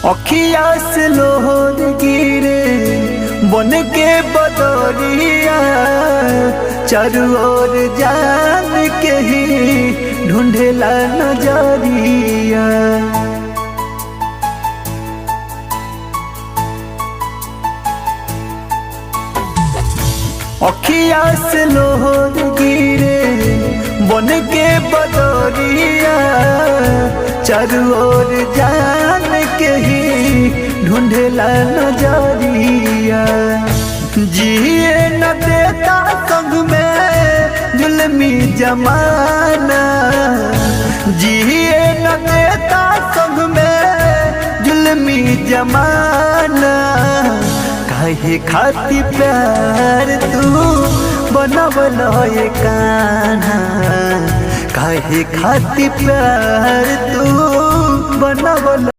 अखिया से लोहर गिरे बन के बदरिया, चारों ओर जान के ही ढूंढेला नजरिया। अखिया से लोहर गिरे बन के बदरिया, चारों ओर जान के ही ढूंढेला नजरिया। जिए न देता संग में जुल्मी जमाना, जिए न देता संग में जुल्मी जमाना। काहे खाती प्यार तू बनवल ये कान्हा, काहे खाती प्यार तू बनवल।